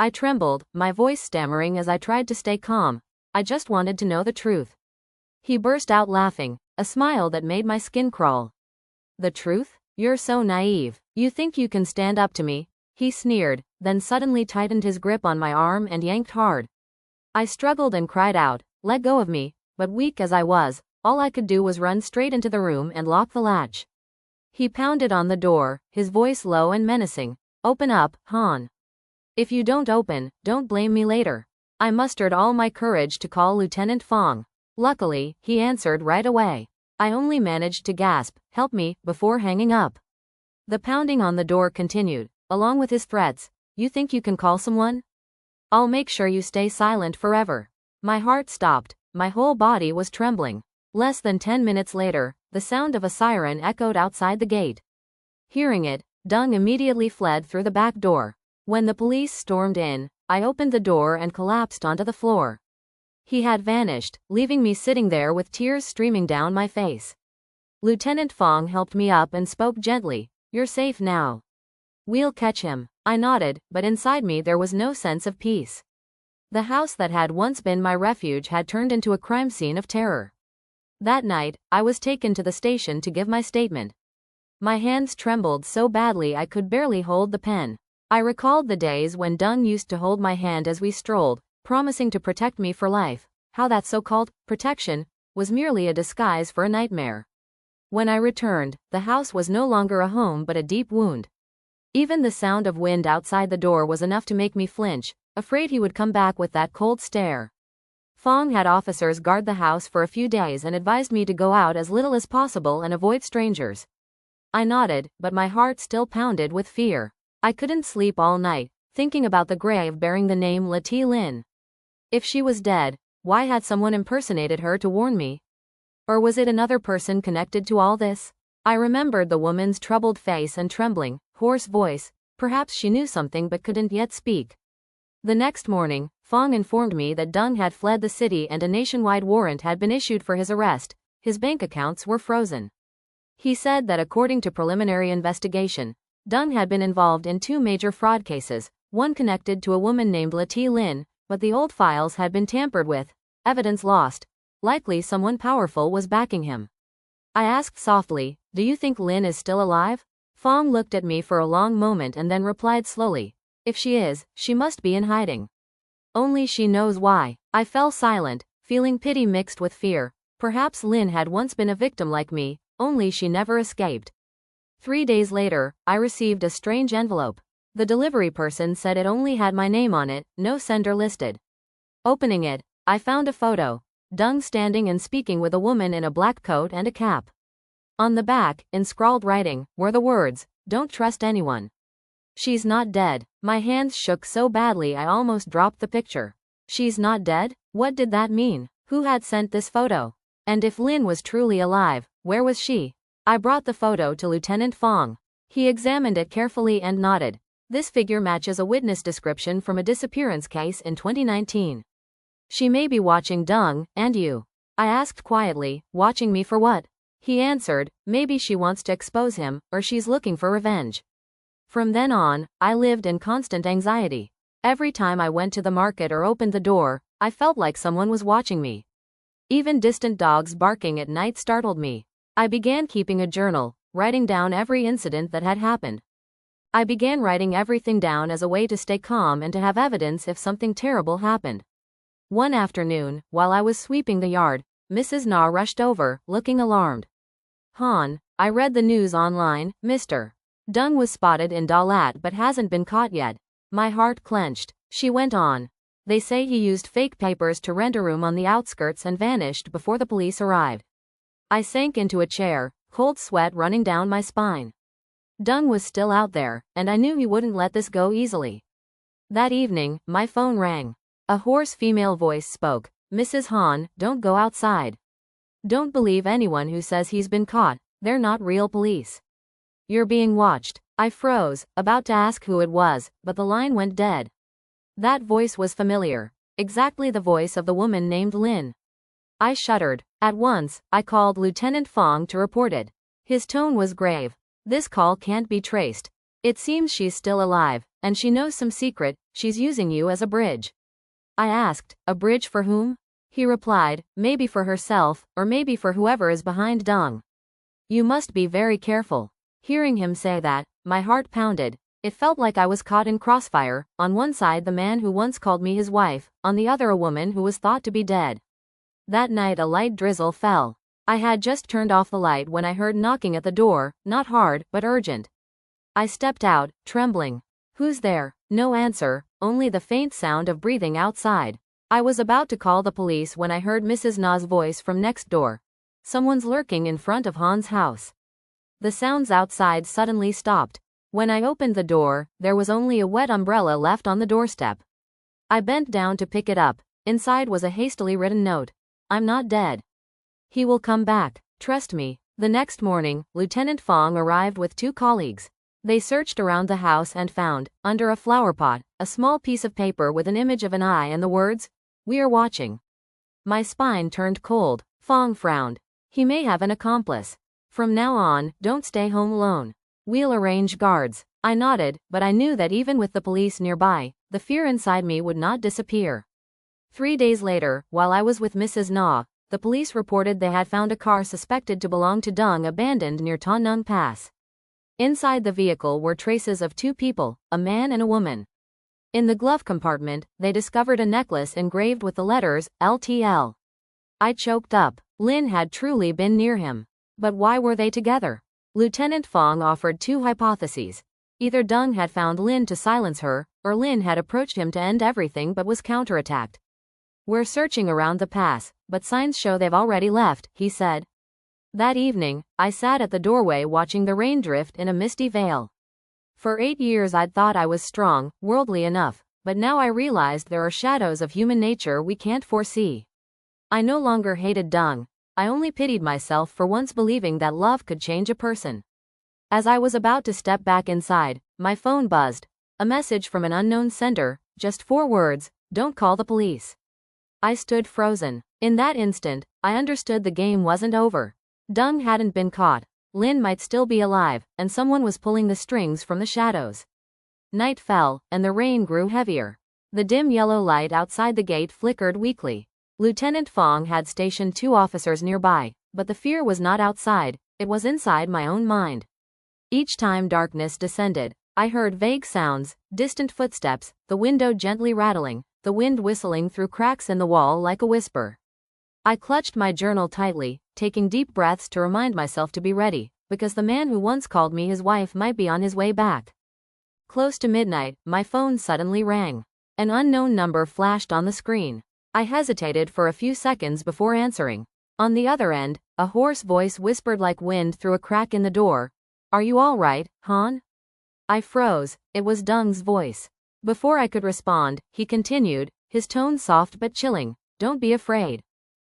I trembled, my voice stammering as I tried to stay calm. I just wanted to know the truth. He burst out laughing, a smile that made my skin crawl. The truth? You're so naive. You think you can stand up to me? He sneered, then suddenly tightened his grip on my arm and yanked hard. I struggled and cried out, "Let go of me," but weak as I was, all I could do was run straight into the room and lock the latch. He pounded on the door, his voice low and menacing. "Open up, Han. If you don't open, don't blame me later." I mustered all my courage to call Lieutenant Fong. Luckily, he answered right away. I only managed to gasp, "Help me," before hanging up. The pounding on the door continued, along with his threats. "You think you can call someone? I'll make sure you stay silent forever." My heart stopped, my whole body was trembling. Less than 10 minutes later, the sound of a siren echoed outside the gate. Hearing it, Deng immediately fled through the back door. When the police stormed in, I opened the door and collapsed onto the floor. He had vanished, leaving me sitting there with tears streaming down my face. Lieutenant Fong helped me up and spoke gently. "You're safe now. We'll catch him." I nodded, but inside me there was no sense of peace. The house that had once been my refuge had turned into a crime scene of terror. That night, I was taken to the station to give my statement. My hands trembled so badly I could barely hold the pen. I recalled the days when Deng used to hold my hand as we strolled, promising to protect me for life. How that so-called protection was merely a disguise for a nightmare. When I returned, the house was no longer a home but a deep wound. Even the sound of wind outside the door was enough to make me flinch, afraid he would come back with that cold stare. Fong had officers guard the house for a few days and advised me to go out as little as possible and avoid strangers. I nodded, but my heart still pounded with fear. I couldn't sleep all night, thinking about the grave bearing the name Thị Linh. If she was dead, why had someone impersonated her to warn me? Or was it another person connected to all this? I remembered the woman's troubled face and trembling, hoarse voice. Perhaps she knew something but couldn't yet speak. The next morning, Fong informed me that Deng had fled the city and a nationwide warrant had been issued for his arrest. His bank accounts were frozen. He said that according to preliminary investigation, Deng had been involved in 2 major fraud cases, one connected to a woman named Thị Linh, but the old files had been tampered with, evidence lost. Likely someone powerful was backing him. I asked softly, "Do you think Lin is still alive?" Fong looked at me for a long moment and then replied slowly, "If she is, she must be in hiding. Only she knows why." I fell silent, feeling pity mixed with fear. Perhaps Lin had once been a victim like me, only she never escaped. 3 days later, I received a strange envelope. The delivery person said it only had my name on it, no sender listed. Opening it, I found a photo. Deng standing and speaking with a woman in a black coat and a cap. On the back, in scrawled writing, were the words, "Don't trust anyone. She's not dead." My hands shook so badly I almost dropped the picture. She's not dead? What did that mean? Who had sent this photo? And if Lin was truly alive, where was she? I brought the photo to Lieutenant Fong. He examined it carefully and nodded. "This figure matches a witness description from a disappearance case in 2019. She may be watching Deng and you." I asked quietly, "Watching me for what?" He answered, "Maybe she wants to expose him, or she's looking for revenge." From then on, I lived in constant anxiety. Every time I went to the market or opened the door, I felt like someone was watching me. Even distant dogs barking at night startled me. I began keeping a journal, writing down every incident that had happened. I began writing everything down as a way to stay calm and to have evidence if something terrible happened. One afternoon, while I was sweeping the yard, Mrs. Na rushed over, looking alarmed. "Han, I read the news online, Mr. Deng was spotted in Dalat but hasn't been caught yet." My heart clenched. She went on. "They say he used fake papers to rent a room on the outskirts and vanished before the police arrived." I sank into a chair, cold sweat running down my spine. Deng was still out there, and I knew he wouldn't let this go easily. That evening, my phone rang. A hoarse female voice spoke. "Mrs. Han, don't go outside. Don't believe anyone who says he's been caught. They're not real police. You're being watched." I froze, about to ask who it was, but the line went dead. That voice was familiar. Exactly the voice of the woman named Lin. I shuddered. At once, I called Lieutenant Fong to report it. His tone was grave. "This call can't be traced. It seems she's still alive. and she knows some secret, she's using you as a bridge. I asked, a bridge for whom? He replied, maybe for herself, or maybe for whoever is behind Dong. You must be very careful. Hearing him say that, my heart pounded. It felt like I was caught in crossfire, on one side the man who once called me his wife, on the other a woman who was thought to be dead. That night a light drizzle fell. I had just turned off the light when I heard knocking at the door, not hard, but urgent. I stepped out, trembling. Who's there? No answer, only the faint sound of breathing outside. I was about to call the police when I heard Mrs. Na's voice from next door. Someone's lurking in front of Han's house. The sounds outside suddenly stopped. When I opened the door, there was only a wet umbrella left on the doorstep. I bent down to pick it up. Inside was a hastily written note. I'm not dead. He will come back. Trust me. The next morning, Lieutenant Fong arrived with 2 colleagues. They searched around the house and found, under a flower pot, a small piece of paper with an image of an eye and the words, "We are watching." My spine turned cold. Fong frowned. He may have an accomplice. From now on, don't stay home alone. We'll arrange guards. I nodded, but I knew that even with the police nearby, the fear inside me would not disappear. 3 days later, while I was with Mrs. Na, the police reported they had found a car suspected to belong to Dong abandoned near Ta Nung Pass. Inside the vehicle were traces of 2 people, a man and a woman. In the glove compartment, they discovered a necklace engraved with the letters, LTL. I choked up. Lin had truly been near him. But why were they together? Lieutenant Fong offered 2 hypotheses. Either Dong had found Lin to silence her, or Lin had approached him to end everything but was counterattacked. We're searching around the pass, but signs show they've already left, he said. That evening, I sat at the doorway watching the rain drift in a misty veil. For 8 years I'd thought I was strong, worldly enough, but now I realized there are shadows of human nature we can't foresee. I no longer hated Dong. I only pitied myself for once believing that love could change a person. As I was about to step back inside, my phone buzzed. A message from an unknown sender, just 4 words, "Don't call the police." I stood frozen. In that instant, I understood the game wasn't over. Dong hadn't been caught. Lin might still be alive, and someone was pulling the strings from the shadows. Night fell, and the rain grew heavier. The dim yellow light outside the gate flickered weakly. Lieutenant Fong had stationed 2 officers nearby, but the fear was not outside, it was inside my own mind. Each time darkness descended, I heard vague sounds, distant footsteps, the window gently rattling, the wind whistling through cracks in the wall like a whisper. I clutched my journal tightly, taking deep breaths to remind myself to be ready, because the man who once called me his wife might be on his way back. Close to midnight, my phone suddenly rang. An unknown number flashed on the screen. I hesitated for a few seconds before answering. On the other end, a hoarse voice whispered like wind through a crack in the door. Are you all right, Han? I froze. It was Dong's voice. Before I could respond, he continued, his tone soft but chilling. Don't be afraid.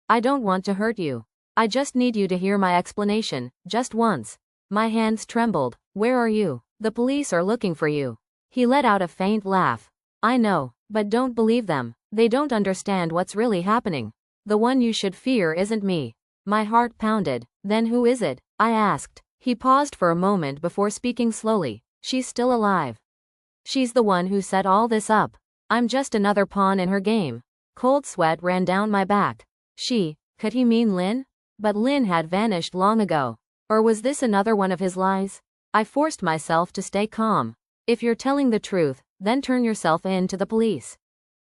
I don't want to hurt you. I just need you to hear my explanation, just once. My hands trembled. Where are you? The police are looking for you. He let out a faint laugh. I know, but don't believe them. They don't understand what's really happening. The one you should fear isn't me. My heart pounded. Then who is it? I asked. He paused for a moment before speaking slowly. She's still alive. She's the one who set all this up. I'm just another pawn in her game. Cold sweat ran down my back. Could he mean Lin? But Lin had vanished long ago. Or was this another one of his lies? I forced myself to stay calm. If you're telling the truth, then turn yourself in to the police.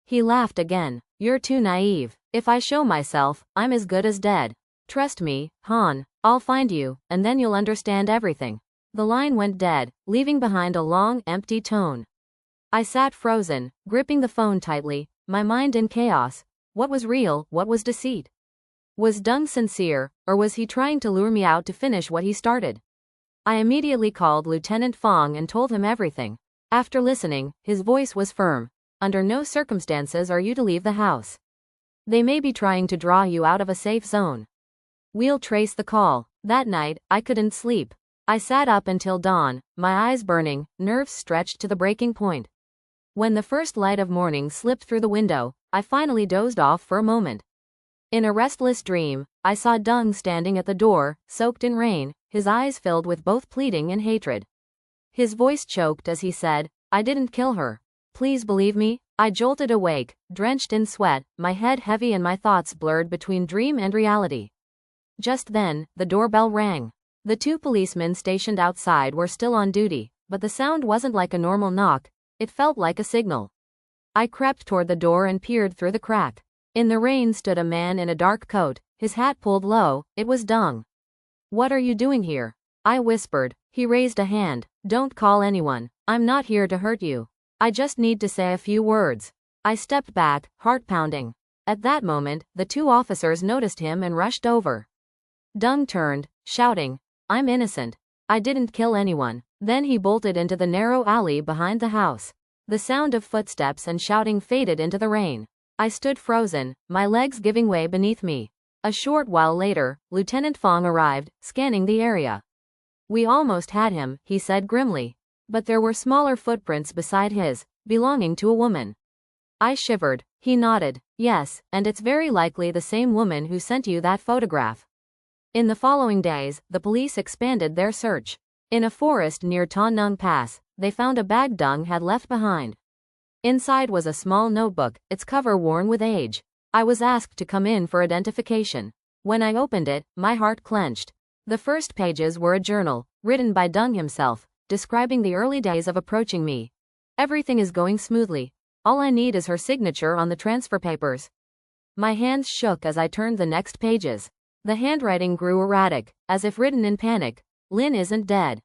He laughed again. You're too naive. If I show myself, I'm as good as dead. Trust me, Han, I'll find you, and then you'll understand everything. The line went dead, leaving behind a long, empty tone. I sat frozen, gripping the phone tightly, my mind in chaos. What was real, what was deceit? Was Dong sincere, or was he trying to lure me out to finish what he started? I immediately called Lieutenant Fong and told him everything. After listening, his voice was firm. Under no circumstances are you to leave the house. They may be trying to draw you out of a safe zone. We'll trace the call. That night, I couldn't sleep. I sat up until dawn, my eyes burning, nerves stretched to the breaking point. When the first light of morning slipped through the window, I finally dozed off for a moment. In a restless dream, I saw Dong standing at the door, soaked in rain, his eyes filled with both pleading and hatred. His voice choked as he said, I didn't kill her. Please believe me. I jolted awake, drenched in sweat, my head heavy and my thoughts blurred between dream and reality. Just then, the doorbell rang. The 2 policemen stationed outside were still on duty, but the sound wasn't like a normal knock, it felt like a signal. I crept toward the door and peered through the crack. In the rain stood a man in a dark coat, his hat pulled low. It was Dũng. What are you doing here? I whispered. He raised a hand. Don't call anyone. I'm not here to hurt you. I just need to say a few words. I stepped back, heart pounding. At that moment, the 2 officers noticed him and rushed over. Dũng turned, shouting, I'm innocent. I didn't kill anyone. Then he bolted into the narrow alley behind the house. The sound of footsteps and shouting faded into the rain. I stood frozen, my legs giving way beneath me. A short while later, Lieutenant Phong arrived, scanning the area. We almost had him, he said grimly. But there were smaller footprints beside his, belonging to a woman. I shivered. He nodded. Yes, and it's very likely the same woman who sent you that photograph. In the following days, the police expanded their search. In a forest near Ta Nung Pass, they found a bag Dũng had left behind. Inside was a small notebook, its cover worn with age. I was asked to come in for identification. When I opened it, my heart clenched. The first pages were a journal, written by Dũng himself, describing the early days of approaching me. Everything is going smoothly. All I need is her signature on the transfer papers. My hands shook as I turned the next pages. The handwriting grew erratic, as if written in panic. Linh isn't dead.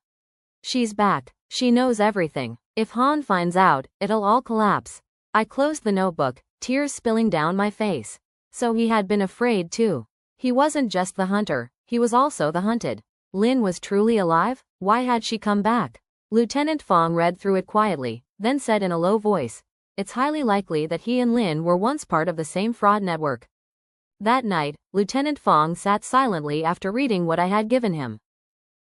She's back. She knows everything. If Han finds out, it'll all collapse. I closed the notebook, tears spilling down my face. So he had been afraid too. He wasn't just the hunter, he was also the hunted. Linh was truly alive? Why had she come back? Lieutenant Phong read through it quietly, then said in a low voice, it's highly likely that he and Linh were once part of the same fraud network. That night, Lieutenant Phong sat silently after reading what I had given him.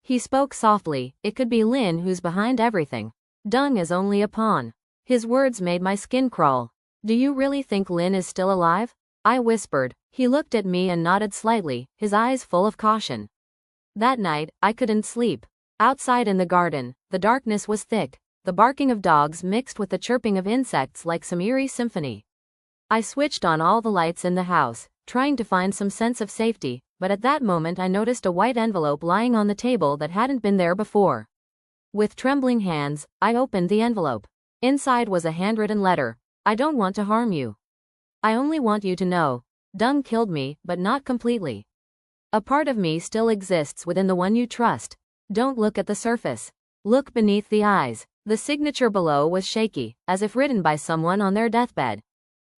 He spoke softly, it could be Linh who's behind everything. Dũng is only a pawn. His words made my skin crawl. Do you really think Linh is still alive? I whispered. He looked at me and nodded slightly, his eyes full of caution. That night, I couldn't sleep. Outside in the garden, the darkness was thick, the barking of dogs mixed with the chirping of insects like some eerie symphony. I switched on all the lights in the house, trying to find some sense of safety, but at that moment I noticed a white envelope lying on the table that hadn't been there before. With trembling hands, I opened the envelope. Inside was a handwritten letter. I don't want to harm you. I only want you to know. Dũng killed me, but not completely. A part of me still exists within the one you trust. Don't look at the surface. Look beneath the eyes. The signature below was shaky, as if written by someone on their deathbed.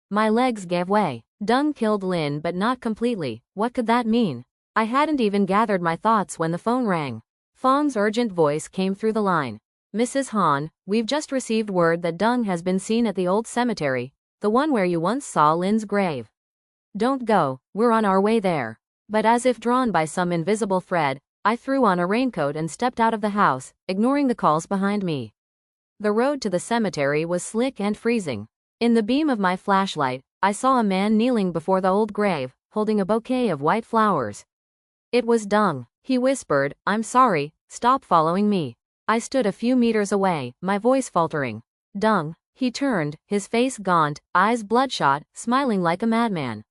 My legs gave way. Dũng killed Linh but not completely. What could that mean? I hadn't even gathered my thoughts when the phone rang. Fong's urgent voice came through the line. Mrs. Han, we've just received word that Dũng has been seen at the old cemetery, the one where you once saw Lin's grave. Don't go, we're on our way there. But as if drawn by some invisible thread, I threw on a raincoat and stepped out of the house, ignoring the calls behind me. The road to the cemetery was slick and freezing. In the beam of my flashlight, I saw a man kneeling before the old grave, holding a bouquet of white flowers. It was Dũng. He whispered, I'm sorry, stop following me. I stood a few meters away, my voice faltering. Dũng. He turned, his face gaunt, eyes bloodshot, smiling like a madman.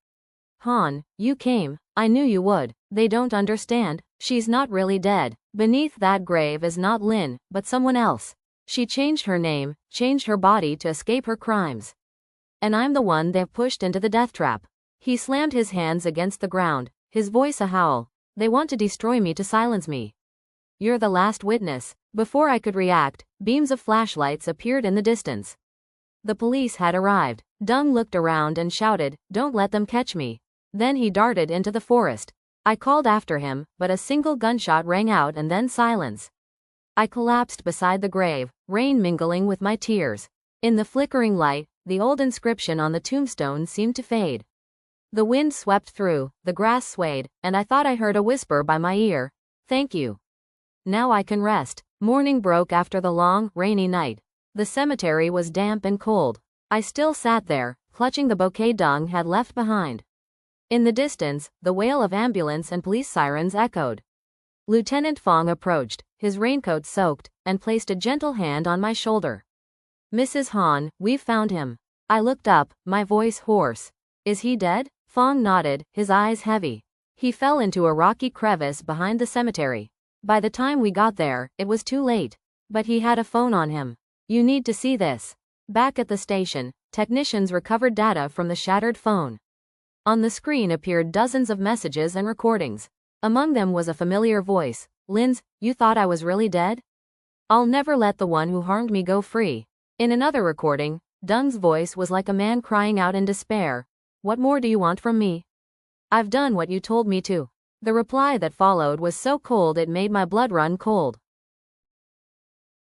Han, you came. I knew you would. They don't understand. She's not really dead. Beneath that grave is not Linh, but someone else. She changed her name, changed her body to escape her crimes. And I'm the one they've pushed into the death trap. He slammed his hands against the ground, his voice a howl. They want to destroy me to silence me. You're the last witness. Before I could react, beams of flashlights appeared in the distance. The police had arrived. Dũng looked around and shouted, don't let them catch me. Then he darted into the forest. I called after him, but a single gunshot rang out and then silence. I collapsed beside the grave, rain mingling with my tears. In the flickering light, the old inscription on the tombstone seemed to fade. The wind swept through, the grass swayed, and I thought I heard a whisper by my ear. Thank you. Now I can rest. Morning broke after the long, rainy night. The cemetery was damp and cold. I still sat there, clutching the bouquet Dũng had left behind. In the distance, the wail of ambulance and police sirens echoed. Lieutenant Phong approached, his raincoat soaked, and placed a gentle hand on my shoulder. Mrs. Han, we've found him. I looked up, my voice hoarse. Is he dead? Fong nodded, his eyes heavy. He fell into a rocky crevice behind the cemetery. By the time we got there, it was too late. But he had a phone on him. You need to see this. Back at the station, technicians recovered data from the shattered phone. On the screen appeared dozens of messages and recordings. Among them was a familiar voice. Linz, you thought I was really dead? I'll never let the one who harmed me go free. In another recording, Dung's voice was like a man crying out in despair. What more do you want from me? I've done what you told me to. The reply that followed was so cold it made my blood run cold.